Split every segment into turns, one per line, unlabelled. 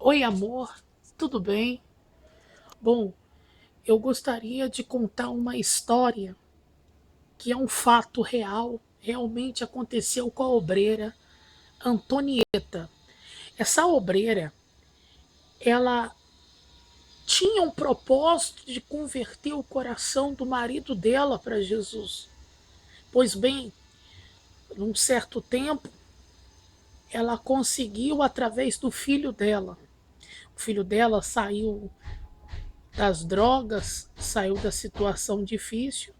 Oi, amor, tudo bem? Bom, eu gostaria de contar uma história que é um fato real, realmente aconteceu com a obreira Antonieta. Essa obreira, ela tinha um propósito de converter o coração do marido dela para Jesus. Pois bem, num certo tempo, ela conseguiu através do filho dela. O filho dela saiu das drogas, saiu da situação difícil.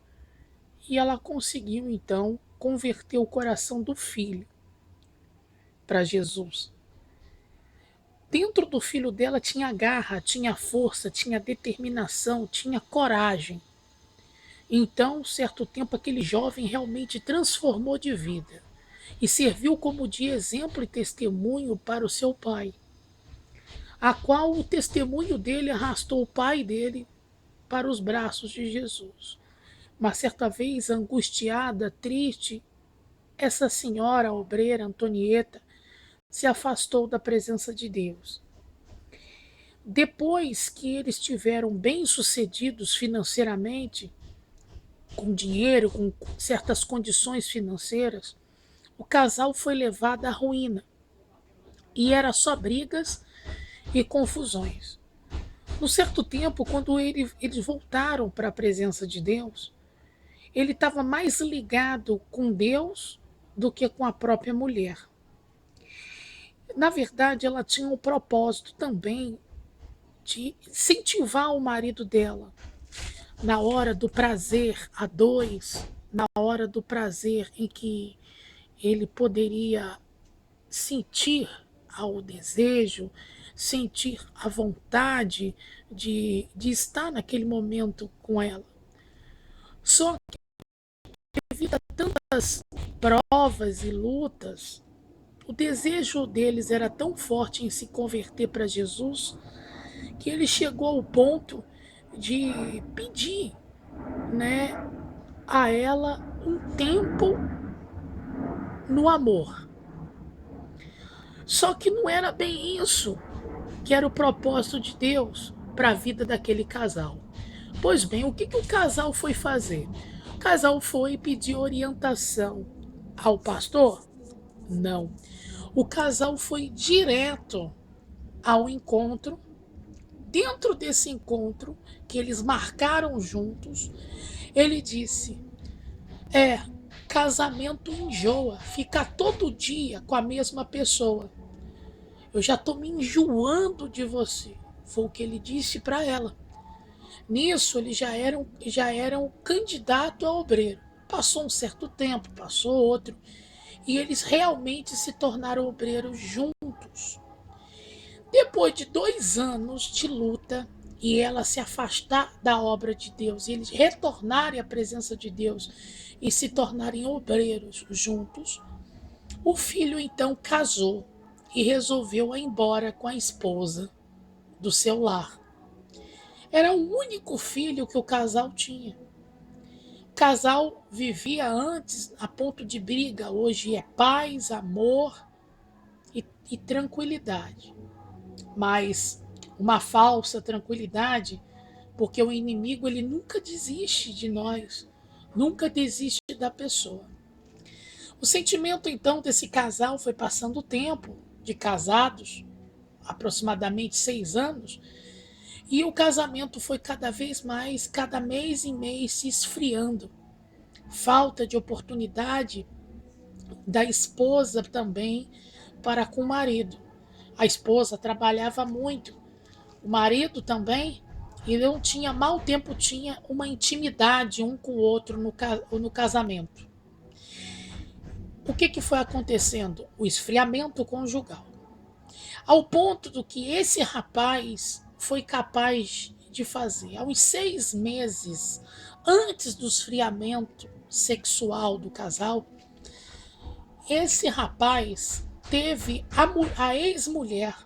E ela conseguiu, então, converter o coração do filho para Jesus. Dentro do filho dela tinha garra, tinha força, tinha determinação, tinha coragem. Então, certo tempo, aquele jovem realmente transformou de vida e serviu como de exemplo e testemunho para o seu pai, a qual o testemunho dele arrastou o pai dele para os braços de Jesus. Mas certa vez, angustiada, triste, essa senhora obreira, Antonieta, se afastou da presença de Deus. Depois que eles tiveram bem-sucedidos financeiramente, com dinheiro, com certas condições financeiras, o casal foi levado à ruína. E era só brigas e confusões. No certo tempo, quando eles voltaram para a presença de Deus, ele estava mais ligado com Deus do que com a própria mulher. Na verdade, ela tinha um propósito também de incentivar o marido dela na hora do prazer a dois, na hora do prazer em que ele poderia sentir ao desejo, sentir a vontade de estar naquele momento com ela. Só que devido a tantas provas e lutas, o desejo deles era tão forte em se converter para Jesus que ele chegou ao ponto de pedir, né, a ela um tempo no amor. Só que não era bem isso que era o propósito de Deus para a vida daquele casal. Pois bem, o que o casal foi fazer? O casal foi pedir orientação ao pastor? Não. O casal foi direto ao encontro. Dentro desse encontro que eles marcaram juntos, ele disse: É, casamento enjoa, ficar todo dia com a mesma pessoa. Eu já estou me enjoando de você. Foi o que ele disse para ela. Nisso, eles já eram candidato a obreiro. Passou um certo tempo, passou outro, e eles realmente se tornaram obreiros juntos. Depois de 2 anos de luta, e ela se afastar da obra de Deus, e eles retornarem à presença de Deus e se tornarem obreiros juntos, o filho então casou e resolveu ir embora com a esposa do seu lar. Era o único filho que o casal tinha. O casal vivia antes a ponto de briga, hoje é paz, amor e tranquilidade. Mas uma falsa tranquilidade, porque o inimigo ele nunca desiste de nós, nunca desiste da pessoa. O sentimento então desse casal foi passando o tempo de casados, aproximadamente 6 anos, e o casamento foi cada vez mais, cada mês em mês, se esfriando. Falta de oportunidade da esposa também para com o marido. A esposa trabalhava muito, o marido também, e não tinha, mal tempo tinha uma intimidade um com o outro no casamento. O que foi acontecendo? O esfriamento conjugal. Ao ponto do que esse rapaz foi capaz de fazer. Aos 6 meses antes do esfriamento sexual do casal, esse rapaz teve a ex-mulher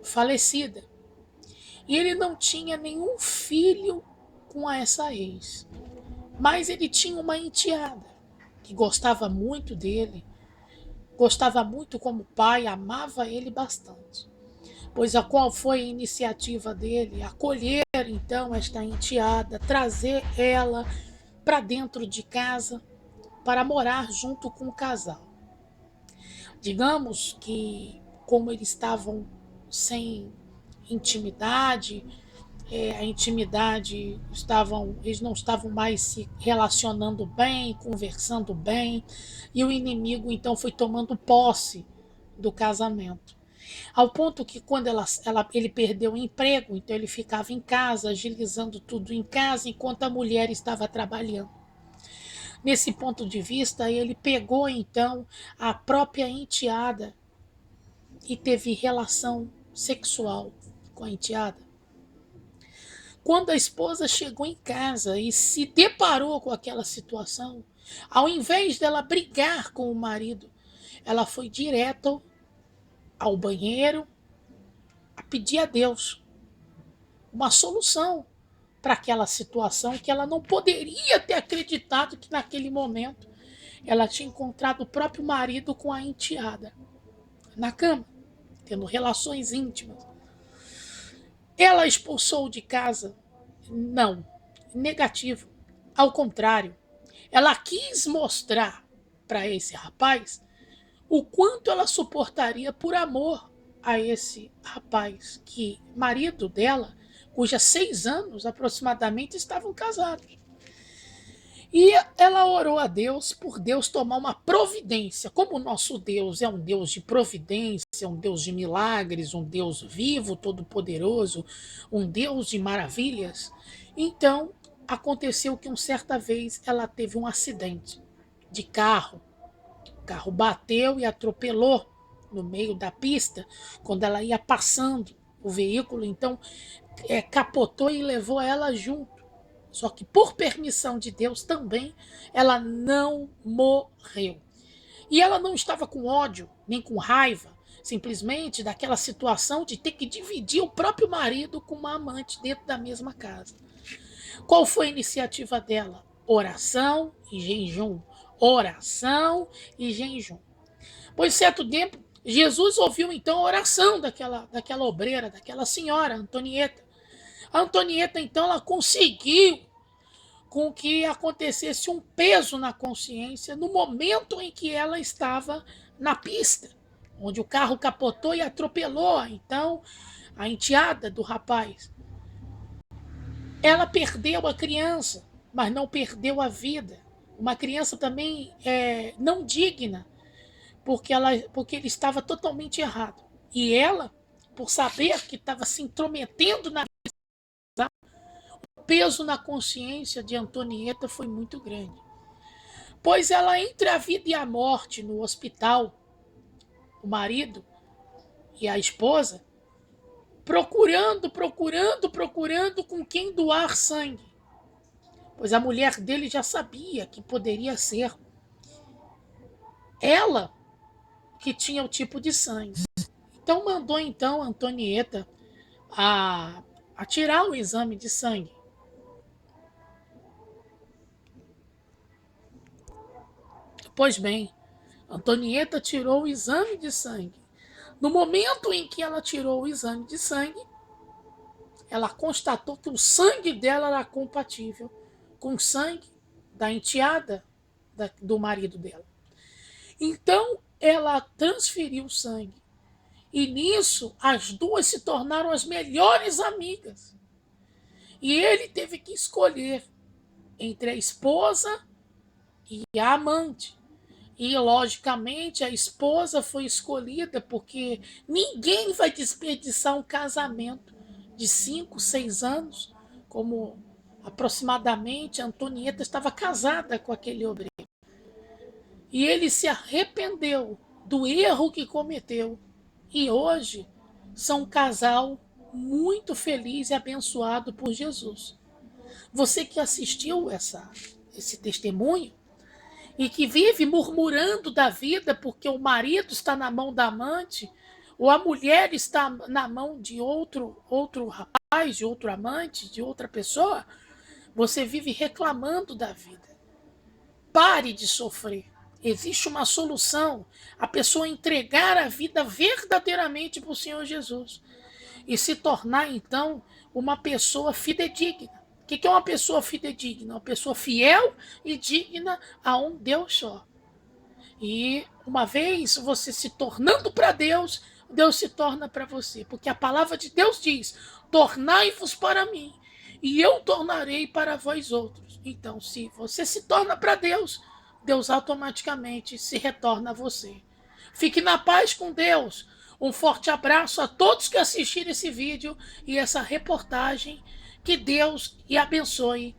falecida. E ele não tinha nenhum filho com essa ex. Mas ele tinha uma enteada que gostava muito dele, gostava muito como pai, amava ele bastante. Pois a qual foi a iniciativa dele? Acolher então esta enteada, trazer ela para dentro de casa para morar junto com o casal. Digamos que, como eles estavam sem intimidade, a intimidade eles não estavam mais se relacionando bem, conversando bem, e o inimigo então foi tomando posse do casamento. Ao ponto que quando ele perdeu o emprego, então ele ficava em casa, agilizando tudo em casa, enquanto a mulher estava trabalhando. Nesse ponto de vista, ele pegou então a própria enteada e teve relação sexual com a enteada. Quando a esposa chegou em casa e se deparou com aquela situação, ao invés dela brigar com o marido, ela foi direto ao banheiro a pedir a Deus uma solução para aquela situação que ela não poderia ter acreditado que naquele momento ela tinha encontrado o próprio marido com a enteada na cama, tendo relações íntimas. Ela expulsou de casa? Não. Negativo. Ao contrário, ela quis mostrar para esse rapaz o quanto ela suportaria por amor a esse rapaz, que marido dela, cuja 6 anos aproximadamente estavam casados. E ela orou a Deus por Deus tomar uma providência. Como o nosso Deus é um Deus de providência, um Deus de milagres, um Deus vivo, todo-poderoso, um Deus de maravilhas, então aconteceu que uma certa vez ela teve um acidente de carro. O carro bateu e atropelou no meio da pista, quando ela ia passando o veículo, então capotou e levou ela junto. Só que por permissão de Deus também, ela não morreu. E ela não estava com ódio, nem com raiva, simplesmente daquela situação de ter que dividir o próprio marido com uma amante dentro da mesma casa. Qual foi a iniciativa dela? Oração e jejum. Oração e jejum. Pois certo tempo, Jesus ouviu então a oração daquela obreira, daquela senhora, Antonieta. A Antonieta, então, ela conseguiu com que acontecesse um peso na consciência no momento em que ela estava na pista, onde o carro capotou e atropelou, então, a enteada do rapaz. Ela perdeu a criança, mas não perdeu a vida. Uma criança também não digna, porque ele estava totalmente errado. E ela, por saber que estava se intrometendo na o peso na consciência de Antonieta foi muito grande. Pois ela, entre a vida e a morte no hospital, o marido e a esposa, procurando com quem doar sangue. Pois a mulher dele já sabia que poderia ser ela que tinha o tipo de sangue. Então mandou então Antonieta a tirar o exame de sangue. Pois bem, Antonieta tirou o exame de sangue. No momento em que ela tirou o exame de sangue, ela constatou que o sangue dela era compatível com o sangue da enteada do marido dela. Então, ela transferiu o sangue. E nisso, as duas se tornaram as melhores amigas. E ele teve que escolher entre a esposa e a amante. E, logicamente, a esposa foi escolhida porque ninguém vai desperdiçar um casamento de 5, 6 anos, como aproximadamente a Antonieta estava casada com aquele obreiro. E ele se arrependeu do erro que cometeu. E hoje são um casal muito feliz e abençoado por Jesus. Você que assistiu esse testemunho, e que vive murmurando da vida porque o marido está na mão da amante, ou a mulher está na mão de outro rapaz, de outro amante, de outra pessoa, você vive reclamando da vida. Pare de sofrer. Existe uma solução. A pessoa entregar a vida verdadeiramente para o Senhor Jesus. e se tornar, então, uma pessoa fidedigna. O que é uma pessoa fidedigna? Uma pessoa fiel e digna a um Deus só. E uma vez você se tornando para Deus, Deus se torna para você. Porque a palavra de Deus diz: tornai-vos para mim, e eu tornarei para vós outros. Então, se você se torna para Deus, Deus automaticamente se retorna a você. Fique na paz com Deus. Um forte abraço a todos que assistiram esse vídeo e essa reportagem. Que Deus e abençoe